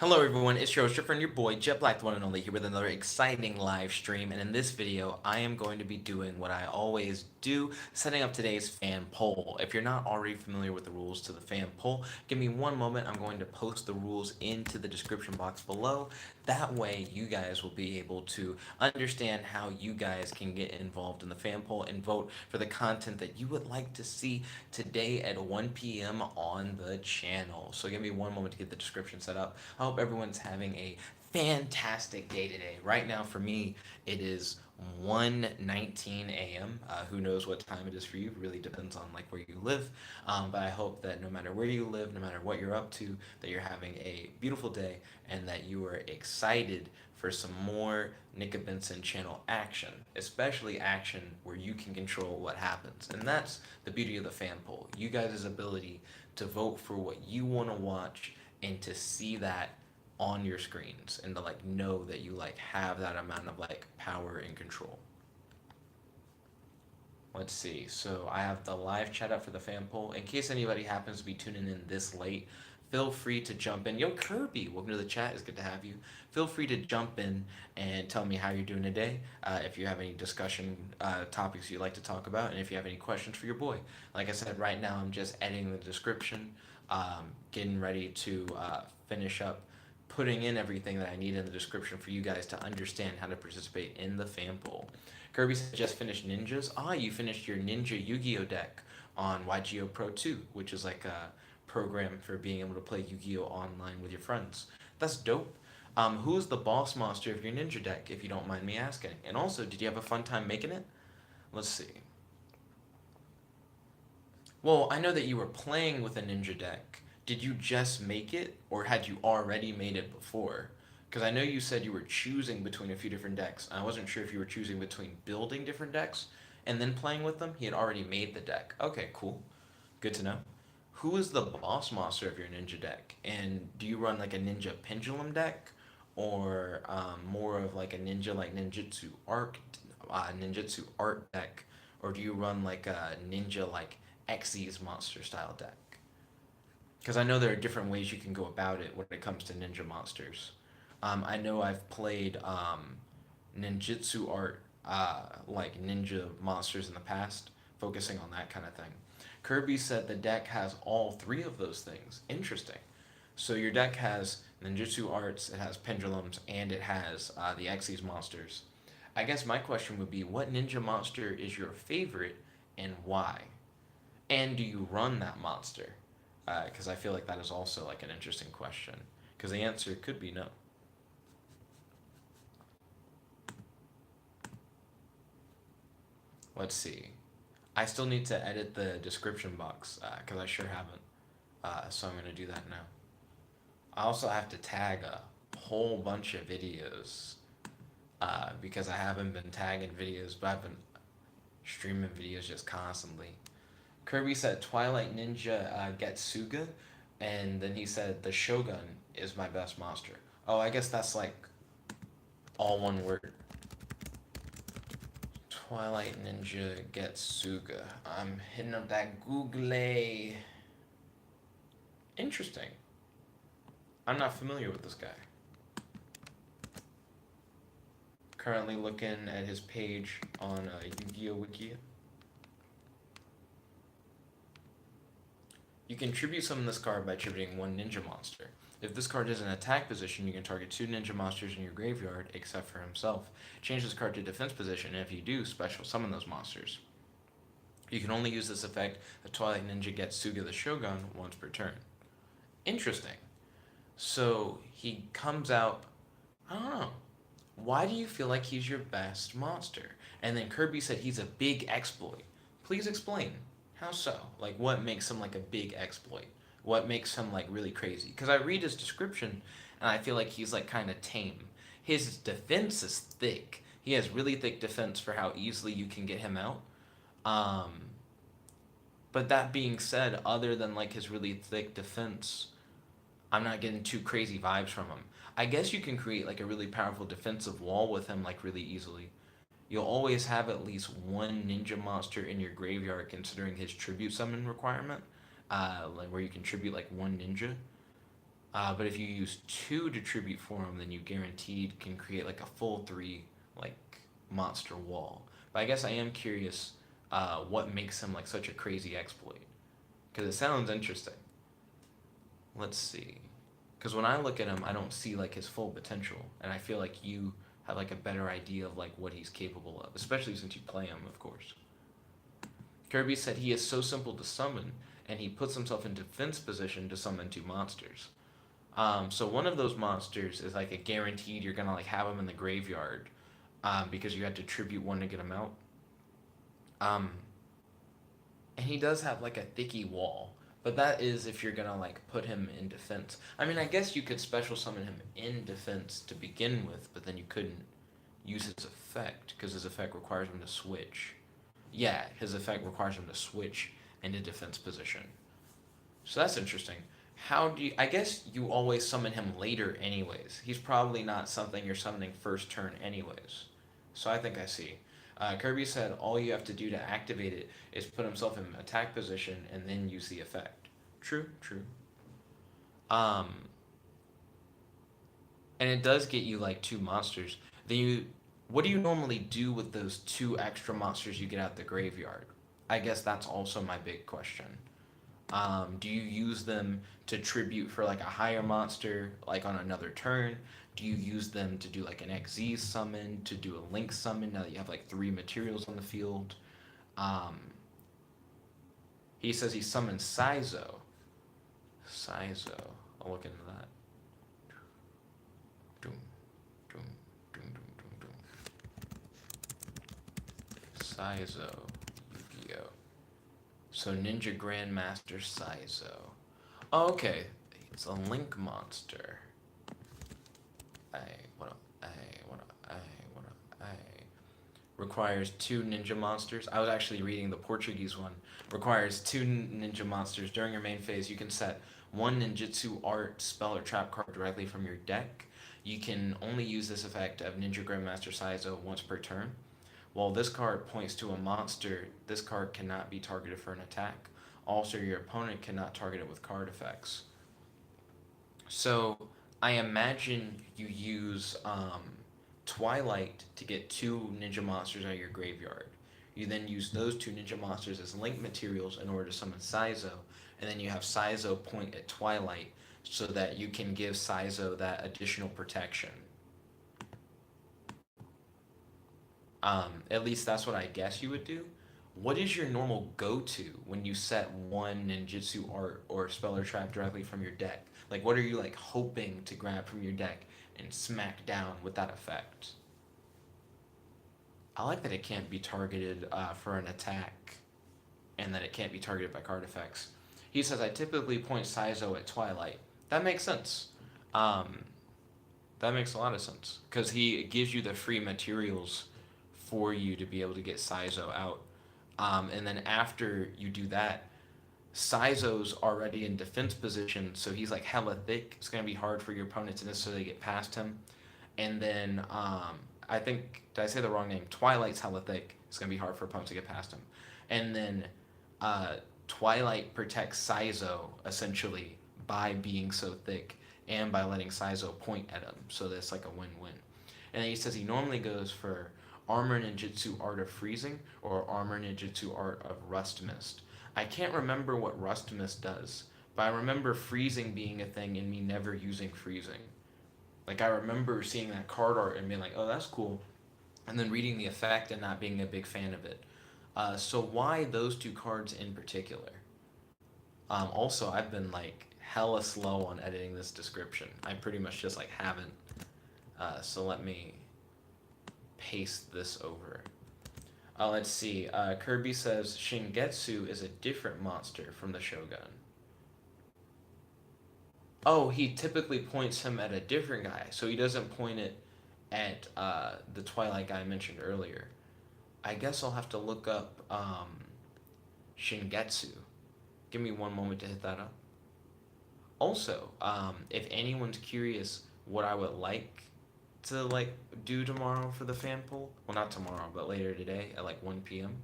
Hello everyone, it's your host, your friend, your boy, Jet Black, the one and only, here with another exciting live stream. And in this video, I am going to be doing what I always do, setting up today's fan poll. If you're not already familiar with the rules to the fan poll, give me one moment. I'm going to post the rules into the description box below. That way, you guys will be able to understand how you guys can get involved in the fan poll and vote for the content that you would like to see today at 1 p.m. on the channel. So give me one moment to get the description set up. I hope everyone's having a fantastic day today. Right now, for me, it is 1:19 a.m. Who knows what time it is for you? It really depends on like where you live. But I hope that no matter where you live, no matter what you're up to, that you're having a beautiful day and that you are excited for some more Nickabenson channel action, especially action where you can control what happens. And that's the beauty of the fan poll. You guys' ability to vote for what you want to watch and to see that on your screens and to like know that you like have that amount of like power and control. Let's see. So I have the live chat up for the fan poll. In case anybody happens to be tuning in this late, feel free to jump in. Yo, Kirby, welcome to the chat. It's good to have you. Feel free to jump in and tell me how you're doing today. If you have any discussion topics you'd like to talk about, and if you have any questions for your boy. Like I said, right now I'm just editing the description, getting ready to finish up putting in everything that I need in the description for you guys to understand how to participate in the fan poll. Kirby said just finished Ninjas. Ah, you finished your Ninja Yu-Gi-Oh deck on YGO Pro 2, which is like a program for being able to play Yu-Gi-Oh online with your friends. That's dope. Who's the boss monster of your ninja deck, if you don't mind me asking? And also, did you have a fun time making it? Let's see. Well, I know that you were playing with a ninja deck. Did you just make it, or had you already made it before? Because I know you said you were choosing between a few different decks. I wasn't sure if you were choosing between building different decks and then playing with them. He had already made the deck. Okay, cool. Good to know. Who is the boss monster of your ninja deck? And do you run like a ninja pendulum deck, or more of like a ninja like ninjutsu art deck, or do you run like a ninja like Xyz monster style deck? Because I know there are different ways you can go about it when it comes to ninja monsters. I know I've played ninjutsu art, like ninja monsters in the past, focusing on that kind of thing. Kirby said the deck has all three of those things. Interesting. So your deck has ninjutsu arts, it has pendulums, and it has the Xyz monsters. I guess my question would be, what ninja monster is your favorite and why? And do you run that monster? Because I feel like that is also like an interesting question. Because the answer could be no. Let's see. I still need to edit the description box because I sure haven't. So I'm gonna do that now. I also have to tag a whole bunch of videos because I haven't been tagging videos, but I've been streaming videos just constantly. Kirby said Twilight Ninja Getsuga, and then he said the Shogun is my best monster. Oh, I guess that's like all one word. Twilight Ninja Getsuga. I'm hitting up that Google. Interesting. I'm not familiar with this guy. Currently looking at his page on Yu-Gi-Oh! Wiki. You can tribute summon this card by tributing one ninja monster. If this card is in attack position, you can target two ninja monsters in your graveyard, except for himself. Change this card to defense position, and if you do, special summon those monsters. You can only use this effect if Twilight Ninja Getsuga the Shogun once per turn. Interesting. So he comes out, I don't know. Why do you feel like he's your best monster? And then Kirby said he's a big exploit. Please explain. How so? Like, what makes him like a big exploit? What makes him like really crazy? Because I read his description and I feel like he's like kind of tame. His defense is thick. He has really thick defense for how easily you can get him out. Um, but that being said, other than like his really thick defense, I'm not getting too crazy vibes from him. I guess you can create like a really powerful defensive wall with him like really easily. You'll always have at least one ninja monster in your graveyard considering his tribute summon requirement, like where you can tribute like one ninja. But if you use 2 to tribute for him, then you guaranteed can create like a full 3 like monster wall. But I guess I am curious what makes him like such a crazy exploit because it sounds interesting. Let's see. Because when I look at him, I don't see like his full potential, and I feel like you have like a better idea of like what he's capable of, especially since you play him, of course. Kirby said he is so simple to summon, and he puts himself in defense position to summon 2 monsters. So one of those monsters is like a guaranteed you're gonna like have him in the graveyard, because you had to tribute 1 to get him out. Um, and he does have like a thicky wall, but that is if you're gonna like put him in defense. I mean, I guess you could special summon him in defense to begin with, but then you couldn't use his effect because his effect requires him to switch. Yeah, his effect requires him to switch into defense position. So that's interesting. How do you? I guess you always summon him later, anyways. He's probably not something you're summoning first turn, anyways. So I think I see. Kirby said all you have to do to activate it is put himself in attack position and then use the effect. True, true. Um, and it does get you like 2 monsters. Then you, what do you normally do with those 2 extra monsters you get out the graveyard? I guess that's also my big question. Do you use them to tribute for like a higher monster, like on another turn? Do you use them to do like an XZ summon, to do a Link summon now that you have like 3 materials on the field? Um, he says he summons Saizo. Saizo. I'll look into that. Doom, doom, doom, doom, doom, doom. Saizo. Yu-Gi-Oh! So Ninja Grandmaster Saizo. Oh, okay. It's a Link monster. I wanna I wanna I wanna I requires 2 ninja monsters. I was actually reading the Portuguese one. Requires 2 ninja monsters. During your main phase, you can set 1 ninjutsu art spell or trap card directly from your deck. You can only use this effect of Ninja Grandmaster Saizo once per turn. While this card points to a monster, this card cannot be targeted for an attack. Also, your opponent cannot target it with card effects. So, I imagine you use Twilight to get 2 ninja monsters out of your graveyard. You then use those 2 ninja monsters as link materials in order to summon Saizo, and then you have Saizo point at Twilight so that you can give Saizo that additional protection. At least that's what I guess you would do. What is your normal go-to when you set 1 ninjutsu art or spell or trap directly from your deck? Like, what are you like hoping to grab from your deck and smack down with that effect? I like that it can't be targeted for an attack, and that it can't be targeted by card effects. He says I typically point Saizo at Twilight. That makes sense. Um, that makes a lot of sense because he gives you the free materials for you to be able to get Saizo out. And then after you do that, Saizo's already in defense position, so he's like hella thick. It's gonna be hard for your opponent to necessarily get past him. And then I think, did I say the wrong name? Twilight's hella thick. It's gonna be hard for opponents to get past him. And then uh, Twilight protects Saizo essentially by being so thick and by letting Saizo point at him. So that's like a win-win. And then he says he normally goes for Armor Ninjutsu Art of Freezing or Armor Ninjutsu Art of Rust Mist. I can't remember what Rust Mist does, but I remember freezing being a thing and me never using freezing. Like I remember seeing that card art and being like, oh, that's cool, and then reading the effect and not being a big fan of it. So why those 2 cards in particular? Also, I've been like hella slow on editing this description. I pretty much just like haven't. So let me paste this over. Let's see. Kirby says Shingetsu is a different monster from the Shogun. Oh, he typically points him at a different guy, so he doesn't point it at the Twilight guy I mentioned earlier. I guess I'll have to look up Shingetsu. Give me one moment to hit that up. Also, if anyone's curious what I would like to like do tomorrow for the fan poll, well, not tomorrow, but later today at like 1 p.m.,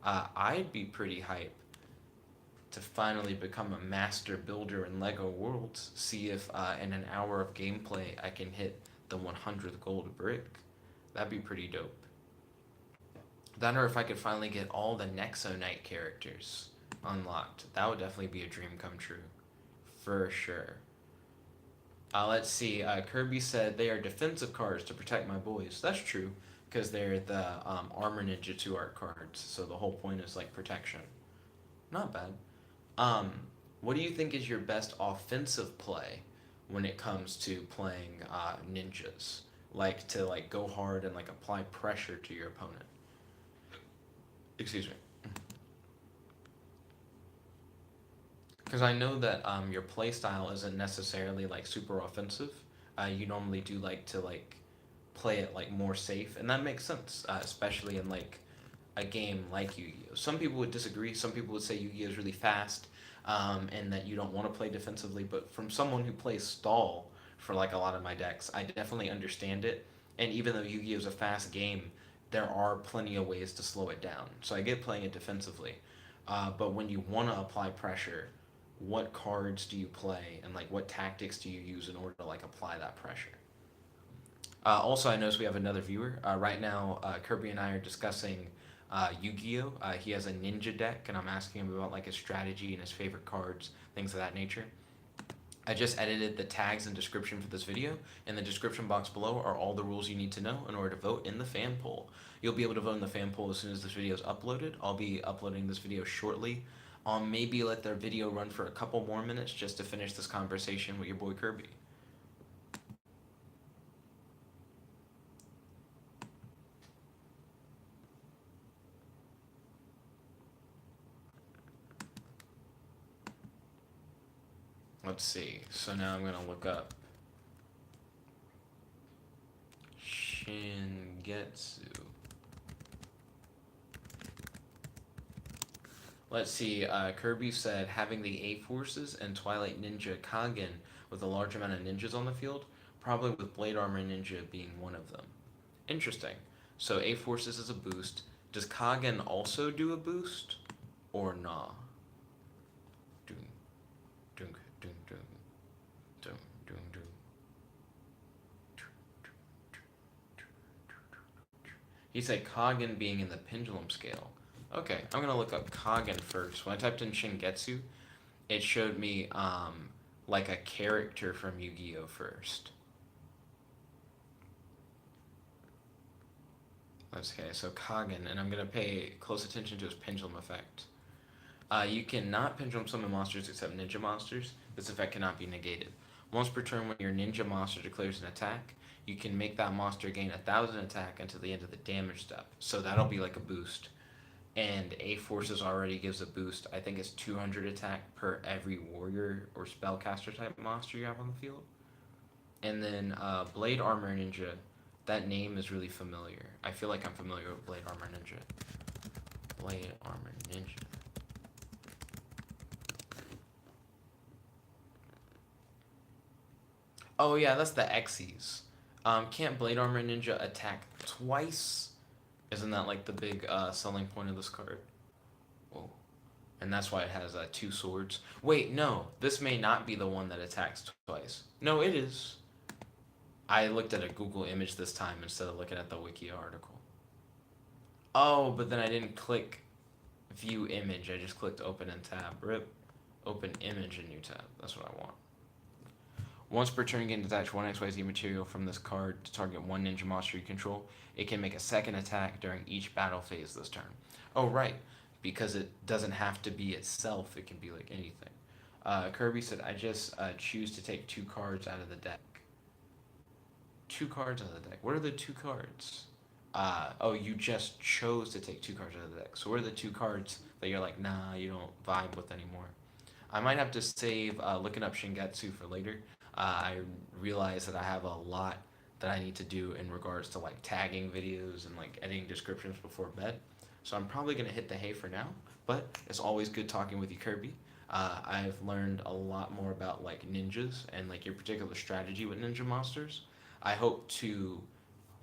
I'd be pretty hype to finally become a master builder in Lego Worlds. See if in an hour of gameplay I can hit the 100th gold brick. That'd be pretty dope. That or if I could finally get all the Nexo Knight characters unlocked. That would definitely be a dream come true. For sure. Let's see. Kirby said they are defensive cards to protect my boys. That's true, because they're the Armor Ninja 2 art cards. So the whole point is like protection. Not bad. Um, what do you think is your best offensive play when it comes to playing ninjas? Like to like go hard and like apply pressure to your opponent. Excuse me. Because I know that your play style isn't necessarily like super offensive. You normally do like to like play it like more safe, and that makes sense, especially in like a game like Yu-Gi-Oh. Some people would disagree. Some people would say Yu-Gi-Oh is really fast, and that you don't want to play defensively. But from someone who plays stall for like a lot of my decks, I definitely understand it. And even though Yu-Gi-Oh is a fast game, there are plenty of ways to slow it down. So I get playing it defensively. But when you want to apply pressure, what cards do you play, and like what tactics do you use in order to like apply that pressure? Also, I noticed we have another viewer. Right now, Kirby and I are discussing Yu-Gi-Oh! He has a ninja deck, and I'm asking him about like his strategy and his favorite cards, things of that nature. I just edited the tags and description for this video. In the description box below are all the rules you need to know in order to vote in the fan poll. You'll be able to vote in the fan poll as soon as this video is uploaded. I'll be uploading this video shortly. I'll maybe let the video run for a couple more minutes just to finish this conversation with your boy Kirby. Let's see. So now I'm gonna look up Shingetsu. Let's see. Kirby said having the A Forces and Twilight Ninja Kagen with a large amount of ninjas on the field, probably with Blade Armor Ninja being one of them. Interesting. So A Forces is a boost. Does Kagen also do a boost, or nah? Doom, doom, doom, doom, doom, doom, doom. He said Kagen being in the pendulum scale. Okay, I'm gonna look up Kagen first. When I typed in Shingetsu, it showed me like a character from Yu-Gi-Oh first. Okay, so Kagen, and I'm gonna pay close attention to his pendulum effect. You cannot pendulum summon monsters except ninja monsters. This effect cannot be negated. Once per turn, when your ninja monster declares an attack, you can make that monster gain 1,000 attack until the end of the damage step. So that'll be like a boost. And A Forces already gives a boost. I think it's 200 attack per every warrior or spellcaster type monster you have on the field. And then Blade Armor Ninja, that name is really familiar. I feel like I'm familiar with Blade Armor Ninja. Blade Armor Ninja. Oh yeah, that's the Xyz. Can't Blade Armor Ninja attack twice? Isn't that like the big selling point of this card? Whoa. And that's why it has two swords. Wait, no. This may not be the one that attacks twice. No, it is. I looked at a Google image this time instead of looking at the wiki article. Oh, but then I didn't click view image. I just clicked open and tab. Rip. Open image in new tab. That's what I want. Once per turn, you can detach one XYZ material from this card to target one ninja monster you control. It can make a second attack during each battle phase this turn. Oh, right. Because it doesn't have to be itself. It can be like anything. Kirby said, I just choose to take 2 cards out of the deck. 2 cards out of the deck. What are the 2 cards? Oh, you just chose to take 2 cards out of the deck. So what are the 2 cards that you're like, nah, you don't vibe with anymore? I might have to save looking up Shingetsu for later. I realize that I have a lot that I need to do in regards to like tagging videos and like editing descriptions before bed. So I'm probably going to hit the hay for now, but it's always good talking with you, Kirby. I've learned a lot more about like ninjas and like your particular strategy with ninja monsters. I hope to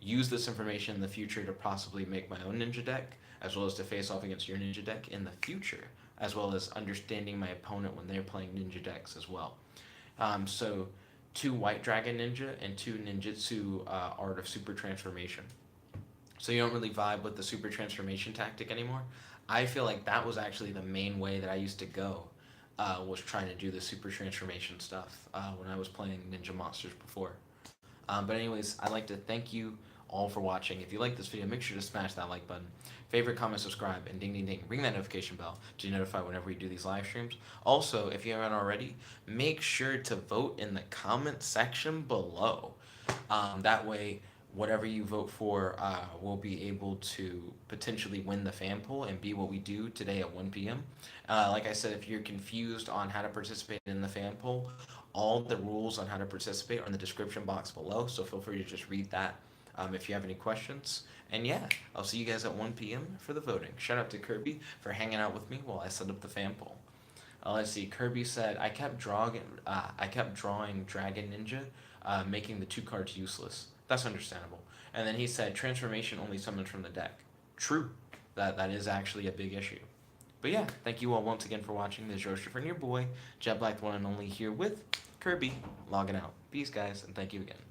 use this information in the future to possibly make my own ninja deck, as well as to face off against your ninja deck in the future as well as understanding my opponent when they're playing ninja decks as well. So, two White Dragon Ninja and two Ninjutsu Art of Super Transformation. So you don't really vibe with the super transformation tactic anymore. I feel like that was actually the main way that I used to go, was trying to do the super transformation stuff when I was playing Ninja Monsters before. But anyways, I'd like to thank you all for watching. If you like this video, make sure to smash that like button, favorite, comment, subscribe, and ding ding ding, ring that notification bell to be notified whenever we do these live streams. Also, if you haven't already, make sure to vote in the comment section below. That way, whatever you vote for will be able to potentially win the fan poll and be what we do today at 1 p.m. Like I said, if you're confused on how to participate in the fan poll, all the rules on how to participate are in the description box below, so feel free to just read that if you have any questions. And yeah, I'll see you guys at 1 p.m. for the voting. Shout out to Kirby for hanging out with me while I set up the fan poll. Let's see. Kirby said, I kept drawing Dragon Ninja, making the two cards useless. That's understandable. And then he said, transformation only summons from the deck. True. That is actually a big issue. But yeah, thank you all once again for watching. This is your friend, your boy, Jet Black, the one and only, here with Kirby, logging out. Peace, guys, and thank you again.